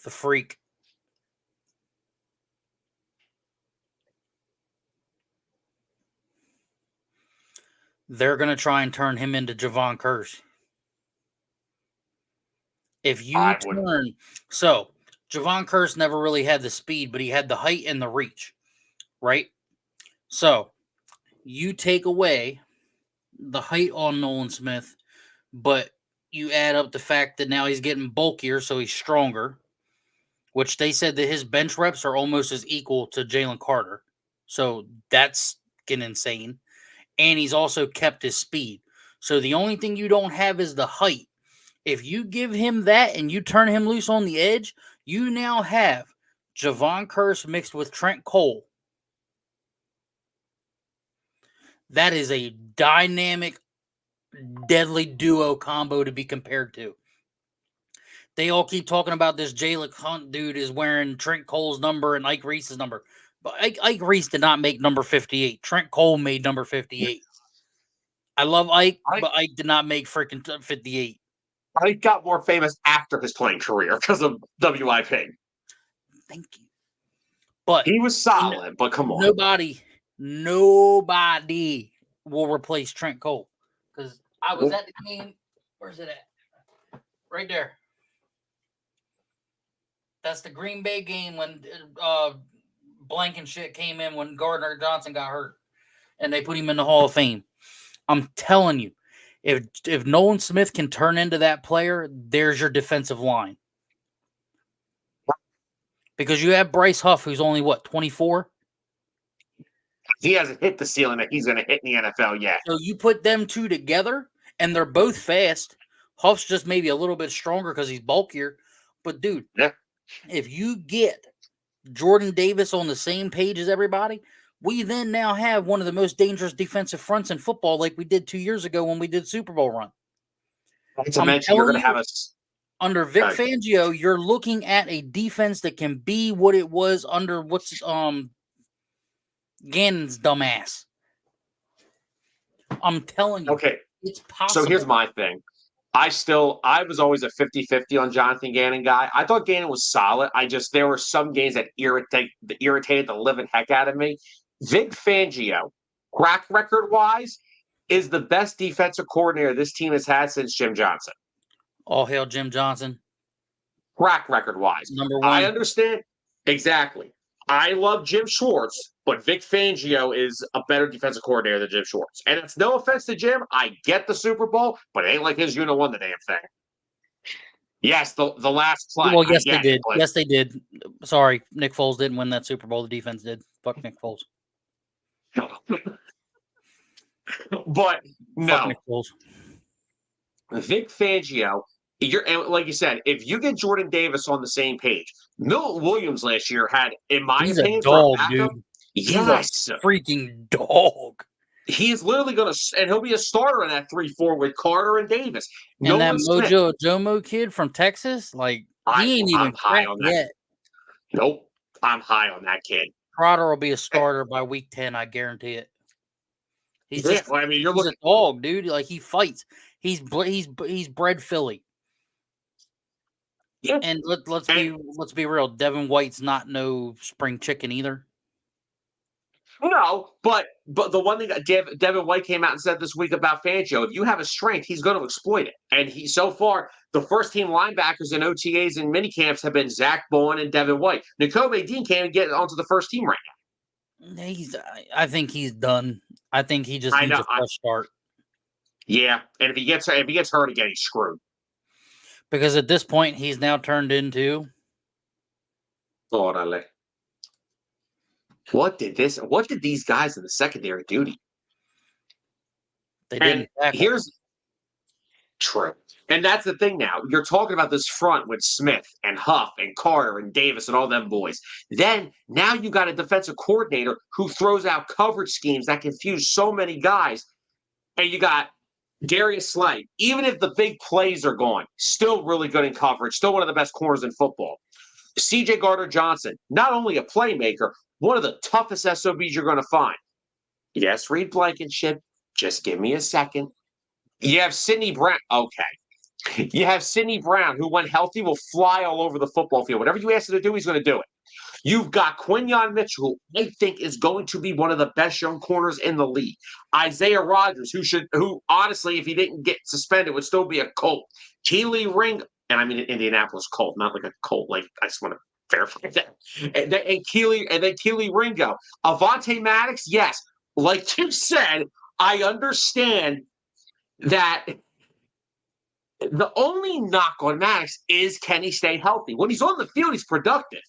The Freak. They're going to try and turn him into Javon Curse. If you turn... So, Javon Curse never really had the speed, but he had the height and the reach, right? So, you take away the height on Nolan Smith, but you add up the fact that now he's getting bulkier, so he's stronger, which they said that his bench reps are almost as equal to Jalen Carter. So, that's getting insane. And he's also kept his speed. So the only thing you don't have is the height. If you give him that and you turn him loose on the edge, you now have Javon Curse mixed with Trent Cole. That is a dynamic deadly duo combo to be compared to. They all keep talking about this Jalen Hunt dude is wearing Trent Cole's number and Ike Reese's number. But Ike Reese did not make number 58. Trent Cole made number 58. I love Ike, I but Ike did not make freaking 58. I got more famous after his playing career because of WIP. Thank you. But He was solid, but come on. nobody will replace Trent Cole. Because I was at the game. Where's it at? Right there. That's the Green Bay game when blank and shit came in when Gardner Johnson got hurt. And they put him in the Hall of Fame. I'm telling you, if Nolan Smith can turn into that player, there's your defensive line. Because you have Bryce Huff, who's only, 24? He hasn't hit the ceiling that he's going to hit in the NFL yet. So you put them two together, and they're both fast. Huff's just maybe a little bit stronger because he's bulkier. But, dude, if you get Jordan Davis on the same page as everybody, we then now have one of the most dangerous defensive fronts in football like we did 2 years ago when we did Super Bowl run. Not to mention, you're going to have us. Under Vic Fangio, you're looking at a defense that can be what it was under Gannon's dumbass. I'm telling you. Okay. It's possible. So here's my thing. I was always a 50-50 on Jonathan Gannon guy. I thought Gannon was solid. There were some games that irritated the living heck out of me. Vic Fangio, track record-wise, is the best defensive coordinator this team has had since Jim Johnson. All hail Jim Johnson. Track record-wise. Number one. I understand. Exactly. I love Jim Schwartz, but Vic Fangio is a better defensive coordinator than Jim Schwartz. And it's no offense to Jim. I get the Super Bowl, but it ain't like his unit won the damn thing. Yes, the last play. Well, yes, they did. Yes, they did. Sorry, Nick Foles didn't win that Super Bowl. The defense did. Fuck Nick Foles. But no. Fuck Nick Foles. Vic Fangio, like you said, if you get Jordan Davis on the same page, Milton Williams last year had, in my opinion, a dog, dude. Yes, he's a freaking dog. He is literally going to, and he'll be a starter in that 3-4 with Carter and Davis. And that Mojo Jomo kid from Texas, he ain't even high on that yet. Nope, I'm high on that kid. Crowder will be a starter by week 10, I guarantee it. He's you're looking a dog, dude. He fights. He's bred Philly. Yeah. And let's be real. Devin White's not no spring chicken either. No, but the one thing that Devin White came out and said this week about Fangio, if you have a strength, he's going to exploit it. And so far, the first team linebackers in OTAs and minicamps have been Zach Bowen and Devin White. Nakobe Dean can't get onto the first team right now. I think he's done. I think he just needs a fresh start. Yeah, and if he gets hurt again, he's screwed. Because at this point, he's now turned into. Orale. What did these guys in the secondary do to you? They didn't tackle. Here's true. And that's the thing now. You're talking about this front with Smith and Huff and Carter and Davis and all them boys. Then now you got a defensive coordinator who throws out coverage schemes that confuse so many guys. And you got Darius Slay, even if the big plays are gone, still really good in coverage, still one of the best corners in football. CJ Gardner-Johnson, not only a playmaker, one of the toughest SOBs you're going to find. Yes, Reed Blankenship. Just give me a second. You have Sidney Brown. Okay. You have Sidney Brown, who, when healthy, will fly all over the football field. Whatever you ask him to do, he's going to do it. You've got Quinyon Mitchell, who I think is going to be one of the best young corners in the league. Isaiah Rodgers, who honestly, if he didn't get suspended, would still be a Colt. Keely Ring, and I mean an Indianapolis Colt, not like a Colt. Like, I just want to verify that. And then Keely Ringo. Avonte Maddox, yes. Like you said, I understand that the only knock on Maddox is, can he stay healthy? When he's on the field, he's productive.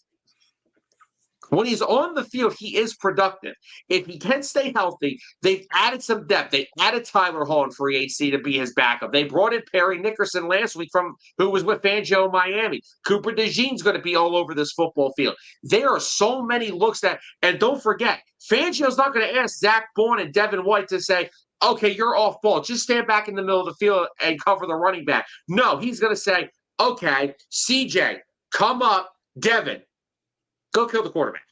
When he's on the field, he is productive. If he can stay healthy, they've added some depth. They added Tyler Hall in free agency to be his backup. They brought in Perry Nickerson last week who was with Fangio in Miami. Cooper DeJean's going to be all over this football field. There are so many looks and don't forget, Fangio's not going to ask Zach Bourne and Devin White to say, okay, you're off ball. Just stand back in the middle of the field and cover the running back. No, he's going to say, okay, CJ, come up, Devin, go kill the quarterback.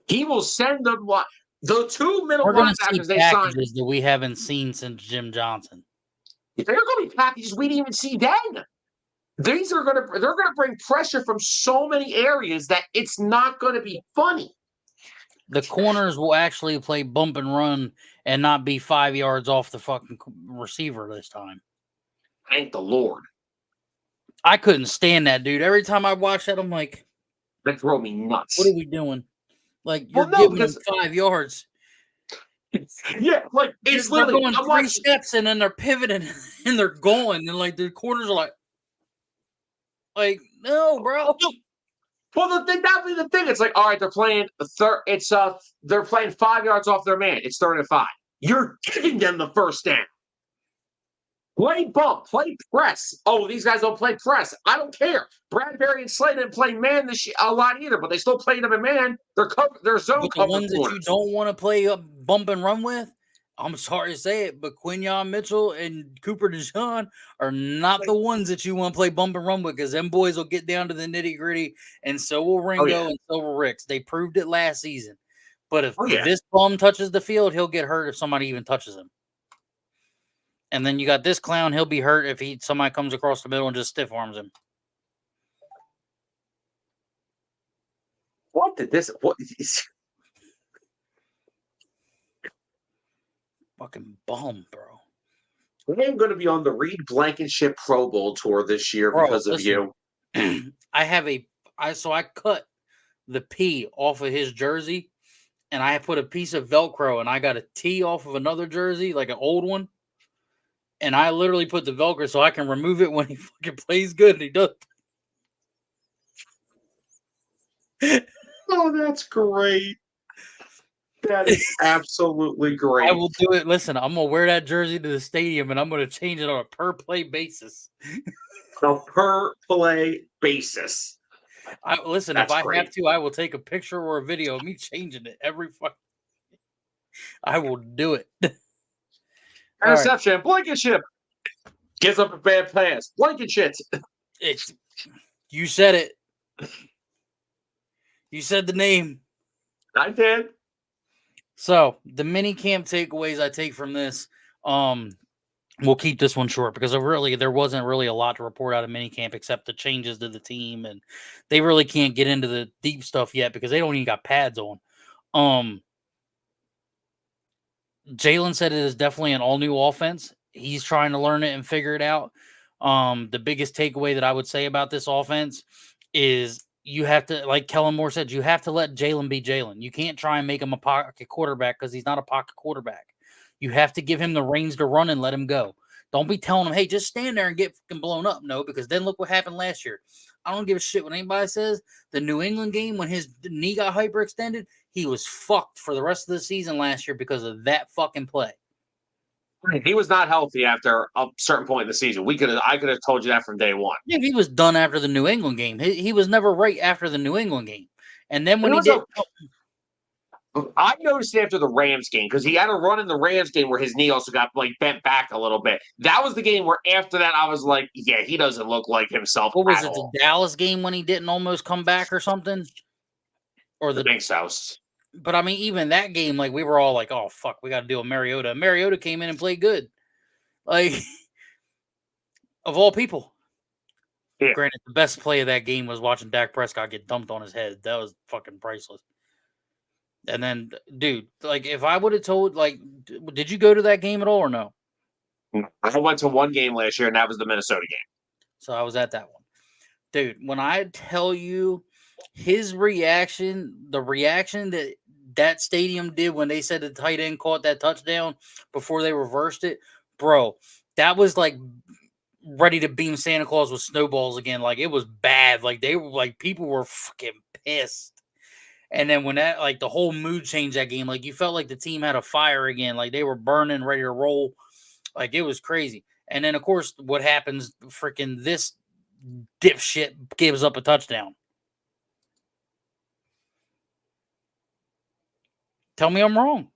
He will send them what the two middle We're going to see linebackers they signed. packages that we haven't seen since Jim Johnson. They're going to be packages we didn't even see then. They're going to bring pressure from so many areas that it's not going to be funny. The corners will actually play bump and run and not be 5 yards off the fucking receiver this time. Thank the Lord. I couldn't stand that, dude. Every time I watch that, I'm like, that drove me nuts. What are we doing? Like, you're giving them 5 yards. Yeah, like it's literally going 3 steps and then they're pivoting and they're going and like the corners are like no, bro. Well, that'd be the thing. It's like, all right, they're playing they're playing 5 yards off their man. It's 3rd and 5. You're giving them the first down. Play bump, play press. Oh, these guys don't play press. I don't care. Bradberry and Slade didn't play man a lot either, but they still played them in man. They're zone cover. The ones that you don't want to play bump and run with, I'm sorry to say it, but Quinyon Mitchell and Cooper DeJean are not the ones that you want to play bump and run with because them boys will get down to the nitty gritty, and so will Ringo and so will Ricks. They proved it last season. But if this bum touches the field, he'll get hurt if somebody even touches him. And then you got this clown, he'll be hurt if somebody comes across the middle and just stiff arms him. What is fucking bum, bro. I'm going to be on the Reed Blankenship Pro Bowl tour this year because of you. I cut the P off of his jersey and I put a piece of Velcro and I got a T off of another jersey, like an old one. And I literally put the Velcro so I can remove it when he fucking plays good, and he does. Oh, that's great. That is absolutely great. I will do it. Listen, I'm going to wear that jersey to the stadium, and I'm going to change it on a per-play basis. A per-play basis. Listen, if I have to, I will take a picture or a video of me changing it every fucking. I will do it. Interception, right. Blankenship gives up a bad pass. Blankenship. You said it. You said the name. I did. So the mini camp takeaways I take from this, we'll keep this one short because there wasn't really a lot to report out of mini camp except the changes to the team, and they really can't get into the deep stuff yet because they don't even got pads on. Jalen said it is definitely an all-new offense. He's trying to learn it and figure it out. The biggest takeaway that I would say about this offense is you have to, like Kellen Moore said, you have to let Jalen be Jalen. You can't try and make him a pocket quarterback because he's not a pocket quarterback. You have to give him the reins to run and let him go. Don't be telling him, hey, just stand there and get fucking blown up. No, because then look what happened last year. I don't give a shit what anybody says. The New England game, when his knee got hyperextended, he was fucked for the rest of the season last year because of that fucking play. He was not healthy after a certain point in the season. I could have told you that from day one. Yeah, he was done after the New England game. He was never right after the New England game. And then when he did... I noticed after the Rams game because he had a run in the Rams game where his knee also got bent back a little bit. That was the game where after that I was like, yeah, he doesn't look like himself. What was it, the Dallas game when he didn't almost come back or something? Or the Banks House. But I mean, even that game, like we were all like, oh fuck, we got to deal with Mariota. Mariota came in and played good. Like of all people. Yeah. Granted, the best play of that game was watching Dak Prescott get dumped on his head. That was fucking priceless. And then, dude, like if I would have told, like, did you go to that game at all or no? I went to one game last year, and that was the Minnesota game. So I was at that one. Dude, when I tell you his reaction, the reaction that stadium did when they said the tight end caught that touchdown before they reversed it, bro, that was like ready to beam Santa Claus with snowballs again. Like it was bad. Like they were like, people were fucking pissed. And then when that, like the whole mood changed that game, like you felt like the team had a fire again. Like they were burning, ready to roll. Like it was crazy. And then of course what happens, freaking this dipshit gives up a touchdown. Tell me I'm wrong.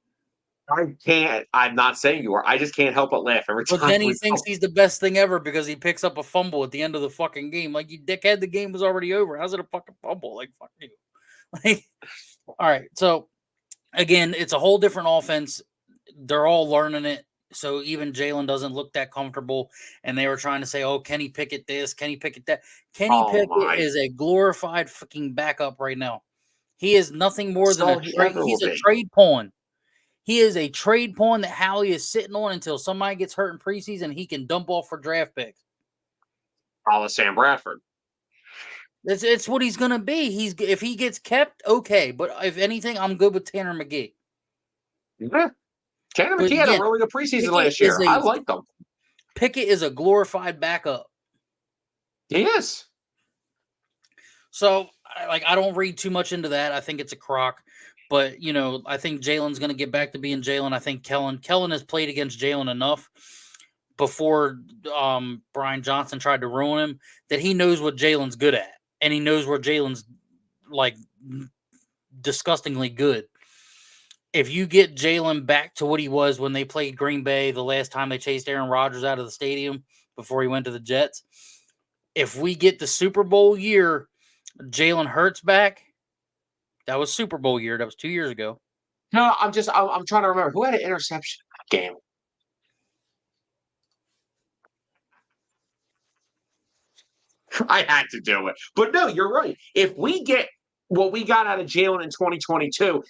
I can't. I'm not saying you are. I just can't help but laugh every But time then he we thinks go. he's the best thing ever because he picks up a fumble at the end of the fucking game. Like, you dickhead, the game was already over. How's it a fucking fumble? Like, fuck you. Like, all right. So again, it's a whole different offense. They're all learning it. So even Jalen doesn't look that comfortable. And they were trying to say, oh, Kenny Pickett this, Kenny Pickett that. Kenny Oh Pickett my! is a glorified fucking backup right now. He is nothing more That's than a all he trade. ever will He's a be. trade pawn. He is a trade pawn that Howie is sitting on until somebody gets hurt in preseason. He can dump off for draft picks. All of Sam Bradford. It's what he's gonna be. If he gets kept, okay. But if anything, I'm good with Tanner McGee. Yeah. Tanner But McGee had a again, really good preseason Pickett last is year. I a liked him. Pickett is a glorified backup. He is. So I don't read too much into that. I think it's a crock. But I think Jalen's gonna get back to being Jalen. I think Kellen has played against Jalen enough before Brian Johnson tried to ruin him that he knows what Jalen's good at. And he knows where Jalen's like disgustingly good. If you get Jalen back to what he was when they played Green Bay the last time they chased Aaron Rodgers out of the stadium before he went to the Jets, if we get the Super Bowl year, Jalen Hurts back, that was Super Bowl year. That was 2 years ago. No, I'm trying to remember who had an interception in that game. I had to do it. But no, you're right. If we get what we got out of Jalen in 2022,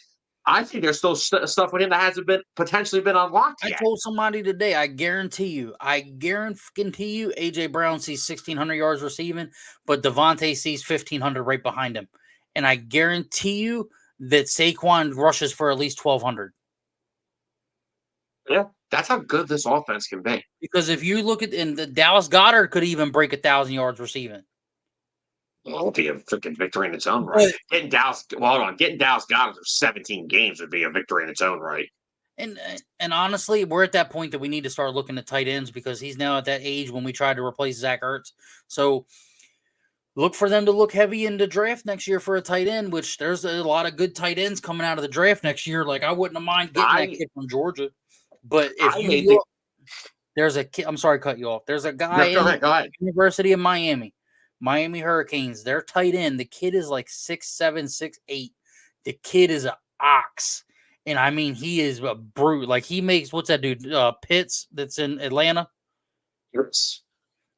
I think there's still stuff with him that hasn't been potentially been unlocked I yet. told somebody today, I guarantee you, AJ Brown sees 1,600 yards receiving, but Devontae sees 1,500 right behind him. And I guarantee you that Saquon rushes for at least 1,200. Yeah, that's how good this offense can be. Because if you look at, and the Dallas Goddard could even break 1,000 yards receiving. It'll be a freaking victory in its own right. But Getting Dallas Goddard through 17 games would be a victory in its own right. And honestly, we're at that point that we need to start looking at tight ends because he's now at that age when we tried to replace Zach Ertz. So look for them to look heavy in the draft next year for a tight end, which there's a lot of good tight ends coming out of the draft next year. Like, I wouldn't have mind getting that I kid from Georgia. But if I you made the look, there's a kid, I'm sorry to cut you off. There's a guy no, in go ahead. University of Miami Hurricanes. Their tight end. The kid is like 6'7", 6'8". The kid is an ox. And I mean, he is a brute. Like, he makes, what's that dude? Pitts that's in Atlanta? Yes.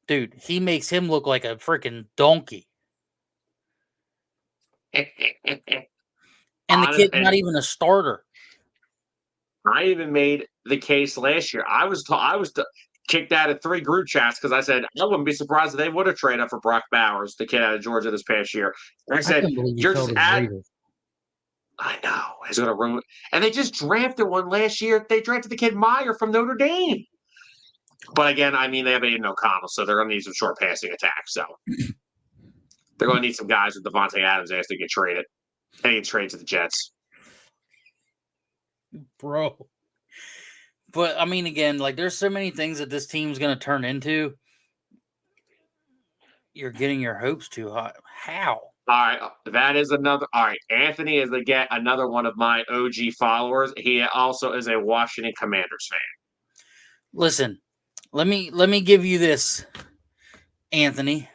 Dude, he makes him look like a freaking donkey. And the kid's not even a starter. I even made the case last year. I was kicked out of 3 group chats because I said I wouldn't be surprised if they would have traded up for Brock Bowers, the kid out of Georgia this past year. And I I said, couldn't believe you "You're fell just to the add." Raiders. I know it's going to ruin. And they just drafted one last year. They drafted the kid Meyer from Notre Dame. But again, I mean, they have Aiden O'Connell, so they're going to need some short passing attacks. So they're going to need some guys with Devontae Adams as they get traded. And he trades to the Jets. Bro. But I mean, again, like, there's so many things that this team's going to turn into. You're getting your hopes too high. How? All right, that is another. All right, Anthony is again another one of my OG followers. He also is a Washington Commanders fan. Listen, let me give you this, Anthony.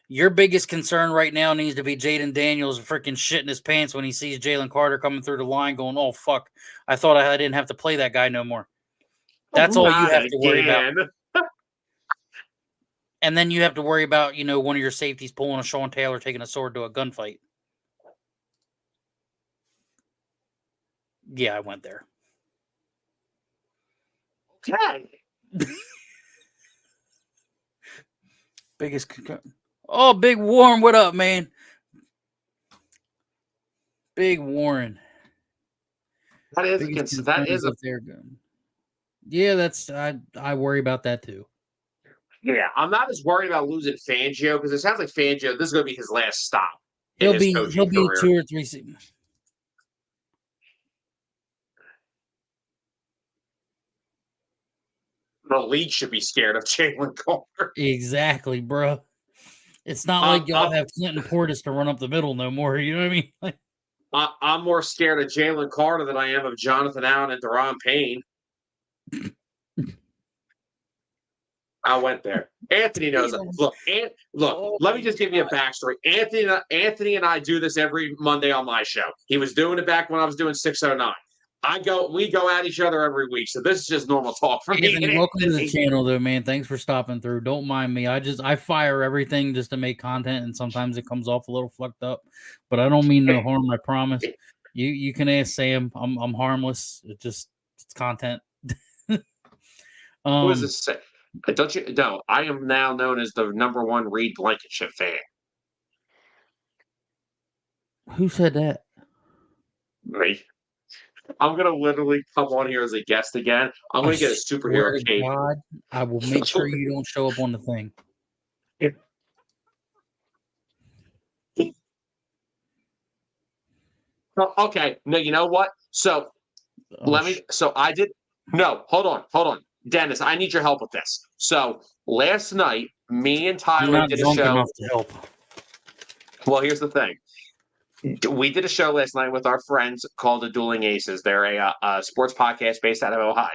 Your biggest concern right now needs to be Jaden Daniels freaking shitting his pants when he sees Jalen Carter coming through the line going, oh, fuck. I thought I didn't have to play that guy no more. That's all you Not have to worry about. again. And then you have to worry about, one of your safeties pulling a Sean Taylor taking a sword to a gunfight. Yeah, I went there. Okay. Biggest. Oh, Big Warren, what up, man? Big Warren. That is if they're good. Yeah, that's I worry about that too. Yeah, I'm not as worried about losing Fangio because it sounds like Fangio. This is going to be his last stop. He'll be 2 or 3 seasons. The league should be scared of Jalen Carter. Exactly, bro. It's not like y'all have Clinton Portis to run up the middle no more. You know what I mean? I'm more scared of Jalen Carter than I am of Jonathan Allen and Deron Payne. I went there. Anthony knows it. Look, Oh let me my just give you a god. backstory. Anthony and I do this every Monday on my show. He was doing it back when I was doing 609. We go at each other every week. So this is just normal talk for me Anthony, and welcome to the Anthony. channel, though, man. Thanks for stopping through. Don't mind me. I fire everything just to make content, and sometimes it comes off a little fucked up, but I don't mean no harm. I promise. You can ask Sam. I'm harmless. It's content. What does um, this say? Don't you know? I am now known as the #1 Reed Blankenship fan. who said that? Me. I'm gonna literally come on here as a guest again. I'm I gonna get a swear superhero to cape. God, I will make sure you don't show up on the thing. Okay. No, you know what? So Oh, I did. No, hold on. Dennis, I need your help with this. So last night, me and I'm Tyler not did a drunk show. enough to help. Well, here's the thing. We did a show last night with our friends called the Dueling Aces. They're a sports podcast based out of Ohio.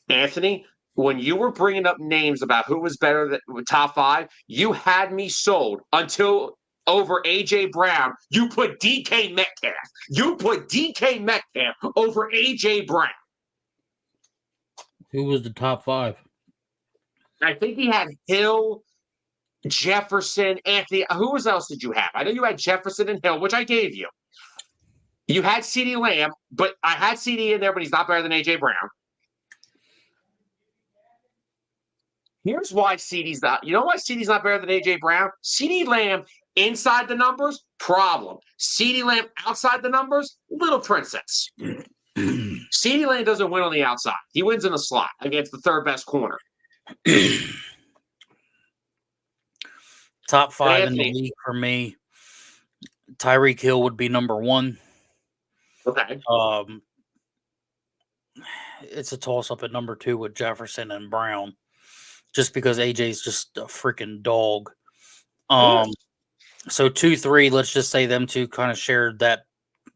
Anthony, when you were bringing up names about who was better than top five, you had me sold until over AJ Brown. You put DK Metcalf. You put DK Metcalf over AJ Brown. Who was the top five? I think he had Hill, Jefferson, Anthony. Who else did you have? I know you had Jefferson and Hill, which I gave you. You had CeeDee Lamb, but I had CD in there, but he's not better than AJ Brown. Here's why CD's not. You know why CD's not better than AJ Brown? CeeDee Lamb inside the numbers, problem. CeeDee Lamb outside the numbers, little princess. CeeDee Lamb doesn't win on the outside. He wins in the slot against the third best corner. Top five in the Anthony. league for me. Tyreek Hill would be number one. Okay. It's a toss up at number two with Jefferson and Brown, just because AJ's just a freaking dog. So 2-3, let's just say them two kind of shared that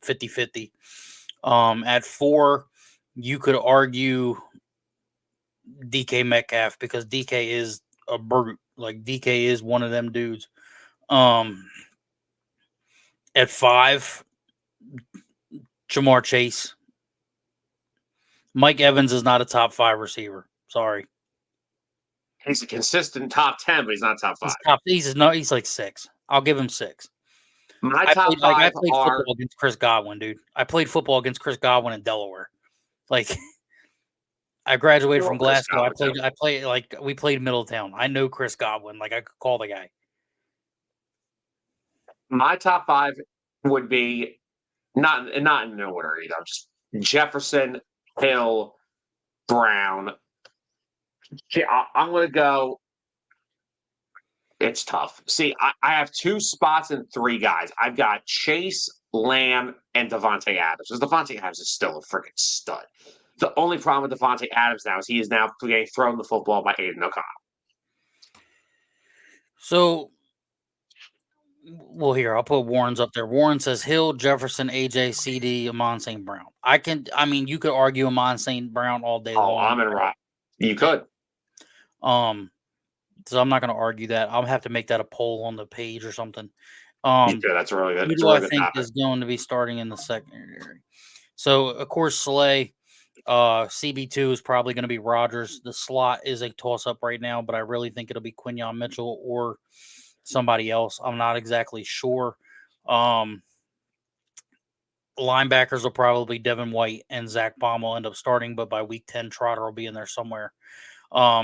50-50. At 4, you could argue DK Metcalf because DK is a brute. Like DK is one of them dudes. At 5, Jamar Chase. Mike Evans is not a top 5 receiver. Sorry. He's a consistent top 10, but he's not top 5. He's like 6. I'll give him 6. My I top played, like, I five played are. football against Chris Godwin, dude. I played football against Chris Godwin in Delaware. Like, I graduated from Chris Glasgow. Godwin, We played Middletown. I know Chris Godwin. Like, I could call the guy. My top 5 would be not in no order either. Just Jefferson, Hill, Brown. I'm going to go. It's tough. See, I have 2 spots and 3 guys. I've got Chase, Lamb, and Devontae Adams. Because Devontae Adams is still a freaking stud. The only problem with Devontae Adams now is he is now getting thrown the football by Aiden O'Connell. So, well, here, I'll put Warren's up there. Warren says Hill, Jefferson, AJ, CD, Amon St. Brown. You could argue Amon St. Brown all day long. I'm in right. You could. So I'm not going to argue that. I'll have to make that a poll on the page or something. That's really good. Who do I think is going to be starting in the secondary? So, of course, Slay. CB2 is probably going to be Rodgers. The slot is a toss-up right now, but I really think it'll be Quinyon Mitchell or somebody else. I'm not exactly sure. Linebackers will probably Devin White and Zach Baum will end up starting, but by week 10, Trotter will be in there somewhere.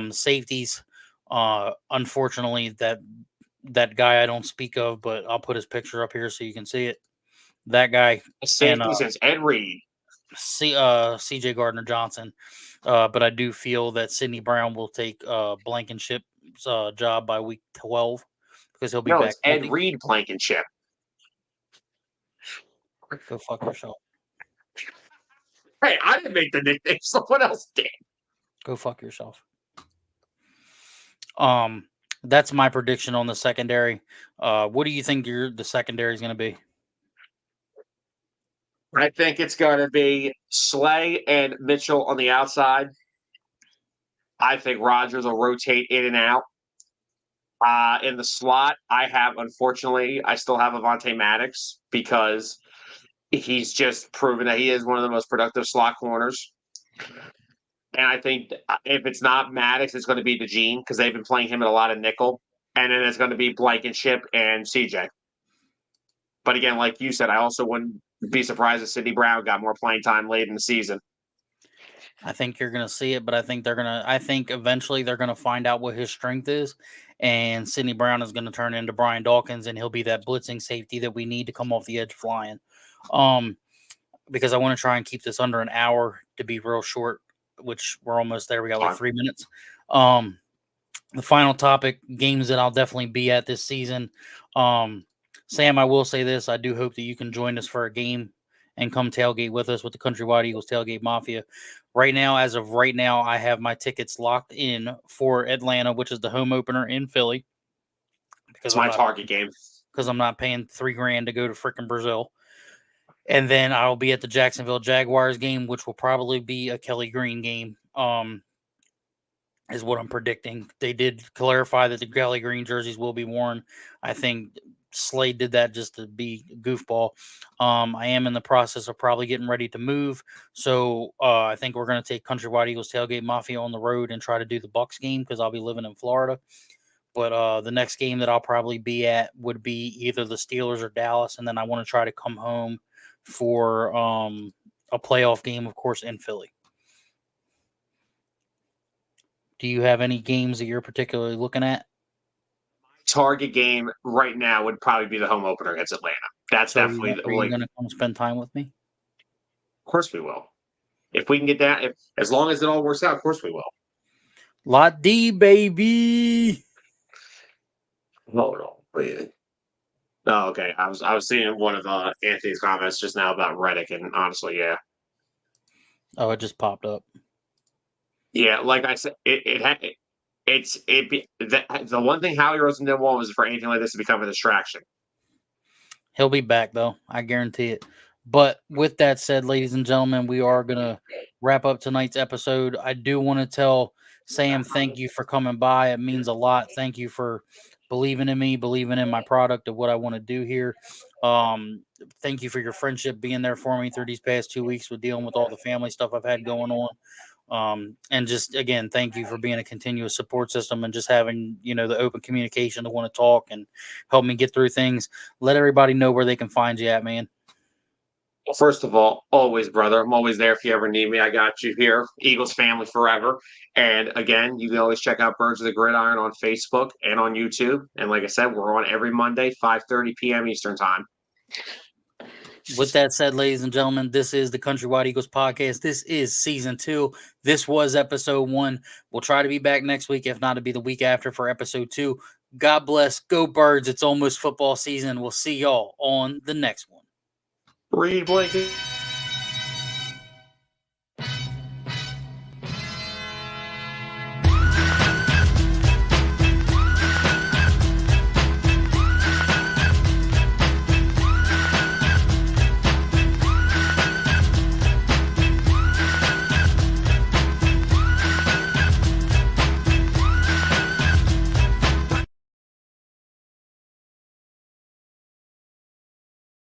Safeties, unfortunately, that guy I don't speak of, but I'll put his picture up here so you can see it. That guy. Safety since Ed Reed. CJ Gardner-Johnson. But I do feel that Sidney Brown will take Blankenship's job by week 12 because he'll be back. It's Ed Reed Blankenship. Go fuck yourself. Hey, I didn't make the nickname. Someone else did. Go fuck yourself. That's my prediction on the secondary. What do you think the secondary is going to be? I think it's going to be Slay and Mitchell on the outside. I think Rodgers will rotate in and out. In the slot, unfortunately, I still have Avonte Maddox because he's just proven that he is one of the most productive slot corners. And I think if it's not Maddox, it's going to be DeJean because they've been playing him at a lot of nickel. And then it's going to be Blankenship and CJ. But again, like you said, I also wouldn't be surprised if Sidney Brown got more playing time late in the season. I think you're going to see it, but I think eventually they're going to find out what his strength is. And Sidney Brown is going to turn into Brian Dawkins, and he'll be that blitzing safety that we need to come off the edge flying. Because I want to try and keep this under an hour to be real short, which we're almost there. We got like 3 minutes. The final topic, games that I'll definitely be at this season. Sam, I will say this. I do hope that you can join us for a game and come tailgate with us with the Countrywide Eagles Tailgate Mafia. Right now, as of right now, I have my tickets locked in for Atlanta, which is the home opener in Philly. Because my target game. Because I'm not paying $3,000 to go to freaking Brazil. And then I'll be at the Jacksonville Jaguars game, which will probably be a Kelly Green game. Is what I'm predicting. They did clarify that the Kelly Green jerseys will be worn. I think Slade did that just to be a goofball. I am in the process of probably getting ready to move. So I think we're going to take Countrywide Eagles Tailgate Mafia on the road and try to do the Bucs game because I'll be living in Florida. But the next game that I'll probably be at would be either the Steelers or Dallas. And then I want to try to come home for a playoff game, of course, in Philly. Do you have any games that you're particularly looking at? Target game right now would probably be the home opener against Atlanta. That's So definitely. are you going to come spend time with me? Of course we will. If we can get that, as long as it all works out, of course we will. Lot D, baby. Hold on, wait. Oh, okay. I was seeing one of Anthony's comments just now about Reddick, and honestly, yeah. Oh, it just popped up. Yeah, like I said, the one thing Howie Roseman didn't want was for anything like this to become a distraction. He'll be back though, I guarantee it. But with that said, ladies and gentlemen, we are gonna wrap up tonight's episode. I do want to tell Sam, thank you for coming by. It means a lot. Thank you for believing in me, believing in my product of what I want to do here. Thank you for your friendship, being there for me through these past 2 weeks with dealing with all the family stuff I've had going on. And just again, thank you for being a continuous support system and just having, the open communication to want to talk and help me get through things. Let everybody know where they can find you at, man. Well, first of all, always, brother. I'm always there if you ever need me. I got you here. Eagles family forever. And again, you can always check out Birds of the Gridiron on Facebook and on YouTube. And like I said, we're on every Monday, 5:30 p.m. Eastern time. With that said, ladies and gentlemen, this is the Countrywide Eagles podcast. This is season 2. This was episode 1. We'll try to be back next week, if not to be the week after for episode 2. God bless. Go Birds. It's almost football season. We'll see y'all on the next one. Reed Blanket.